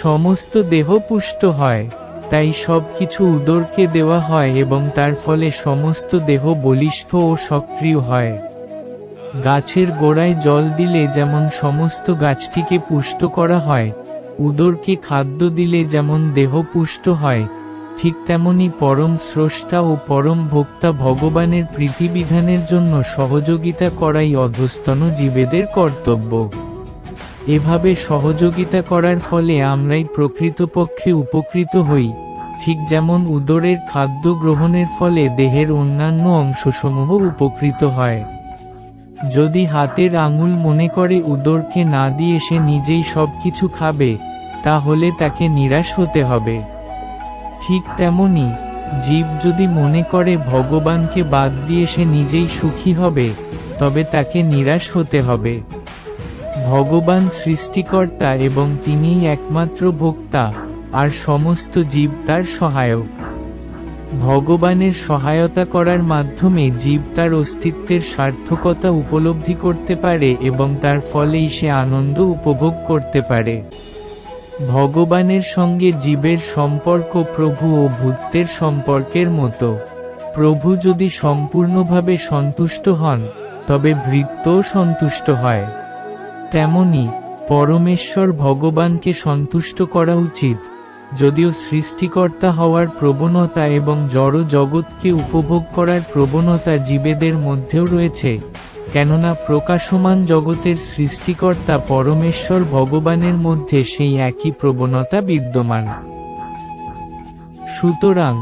সমস্ত দেহ পুষ্ট হয়, তাই সব কিছু উদরকে দেওয়া হয় এবং তার ফলে সমস্ত দেহ বলিষ্ঠ ও সক্রিয় হয়। গাছের গোড়ায় জল দিলে যেমন সমস্ত গাছটিকে পুষ্ট করা হয়, উদরকে খাদ্য দিলে যেমন দেহ পুষ্ট হয়, ঠিক তেমনি পরম স্রষ্টা ও পরম ভোক্তা ভগবানের প্রীতিবিধানের জন্য সহযোগিতা করাই অধস্তন জীবেদের কর্তব্য। এভাবে সহযোগিতা করার ফলে আমরাই প্রকৃতপক্ষে উপকৃত হই, ঠিক যেমন উদরের খাদ্য গ্রহণের ফলে দেহের অন্যান্য অংশসমূহ উপকৃত হয়। যদি হাতের আঙুল মনে করে উদরকে না দিয়ে সে নিজেই সবকিছু খাবে, তাহলে তাকে নিরাশ হতে হবে। ঠিক তেমনি জীব যদি মনে করে ভগবানকে বাদ দিয়ে সে নিজেই সুখী হবে, তবে তাকে নিরাশ হতে হবে। ভগবান সৃষ্টিকর্তা এবং তিনিই একমাত্র ভোক্তা, আর সমস্ত জীব তার সহায়ক। ভগবানের সহায়তা করার মাধ্যমে জীব তার অস্তিত্বের সার্থকতা উপলব্ধি করতে পারে এবং তার ফলেই সে আনন্দ উপভোগ করতে পারে। ভগবানের সঙ্গে জীবের সম্পর্ক প্রভু ও ভূতের সম্পর্কের মতো। প্রভু যদি সম্পূর্ণভাবে সন্তুষ্ট হন, তবে ভৃত্যও সন্তুষ্ট হয়। তেমনি পরমেশ্বর ভগবানকে সন্তুষ্ট করা উচিত। যদিও সৃষ্টিকর্তা হওয়ার প্রবণতা এবং জড় জগৎকে উপভোগ করার প্রবণতা জীবেদের মধ্যেও রয়েছে, কেননা প্রকাশমান জগতের সৃষ্টিকর্তা পরমেশ্বর ভগবানের মধ্যে সেই একই প্রবণতা বিদ্যমান। সুতরাং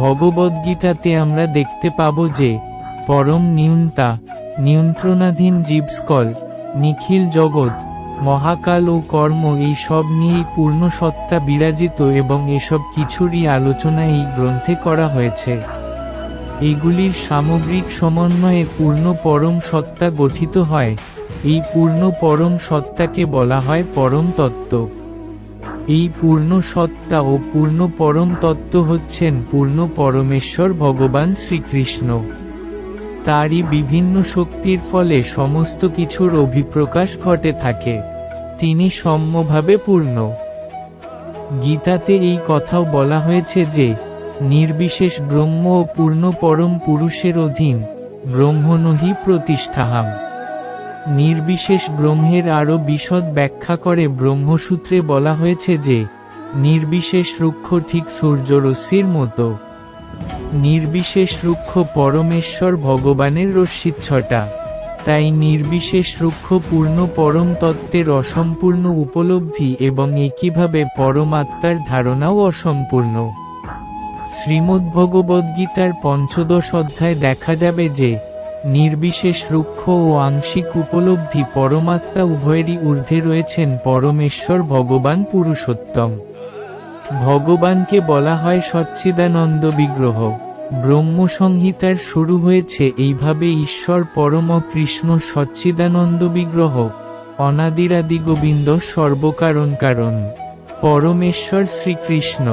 ভগবদ্গীতাতে আমরা দেখতে পাব যে পরম নিয়ন্তা, নিয়ন্ত্রণাধীন জীবসকল, নিখিল জগৎ, মহাকাল ও কর্ম এই সব নিয়েই পূর্ণ সত্তা বিরাজিত এবং এসব কিছুরই আলোচনা এই গ্রন্থে করা হয়েছে। এগুলির সামগ্রিক সমন্বয়ে পূর্ণ পরম সত্তা গঠিত হয়। এই পূর্ণ পরম সত্তাকে বলা হয় পরম তত্ত্ব। এই পূর্ণ সত্তা ও পূর্ণ পরম তত্ত্ব হচ্ছেন পূর্ণ পরমেশ্বর ভগবান শ্রীকৃষ্ণ। তারই বিভিন্ন শক্তির ফলে সমস্ত কিছুর অভিপ্রকাশ ঘটে থাকে। তিনি সম্যভাবে পূর্ণ। গীতাতে এই কথাও বলা হয়েছে যে নির্বিশেষ ব্রহ্ম ও পূর্ণ পরম পুরুষের অধীন ব্রহ্মণহি প্রতিষ্ঠাহাম। নির্বিশেষ ব্রহ্মের আরও বিশদ ব্যাখ্যা করে ব্রহ্মসূত্রে বলা হয়েছে যে নির্বিশেষ রুক্ষ ঠিক সূর্যরশ্মির মতো। নির্বিশেষ রুক্ষ পরমেশ্বর ভগবানের রশ্মিচ্ছটা। তাই নির্বিশেষ রুক্ষ পূর্ণ পরম তত্ত্বের অসম্পূর্ণ উপলব্ধি এবং একইভাবে পরমাত্মার ধারণাও অসম্পূর্ণ। শ্রীমদ্ভগবদ্গীতার ৫ম অধ্যায় দেখা যাবে যে নির্বিশেষ রুক্ষ ও আংশিক উপলব্ধি পরমাত্মা উভয়েরই ঊর্ধ্বে রয়েছেন পরমেশ্বর ভগবান পুরুষোত্তম। ভগবানকে বলা হয় সচ্চিদানন্দ বিগ্রহ। ব্রহ্মসংহিতার শুরু হয়েছে এইভাবে: ঈশ্বর পরম কৃষ্ণ সচ্চিদানন্দ বিগ্রহ, অনাদিরাদি গোবিন্দ সর্বকারণ কারণ, পরমেশ্বর শ্রীকৃষ্ণ।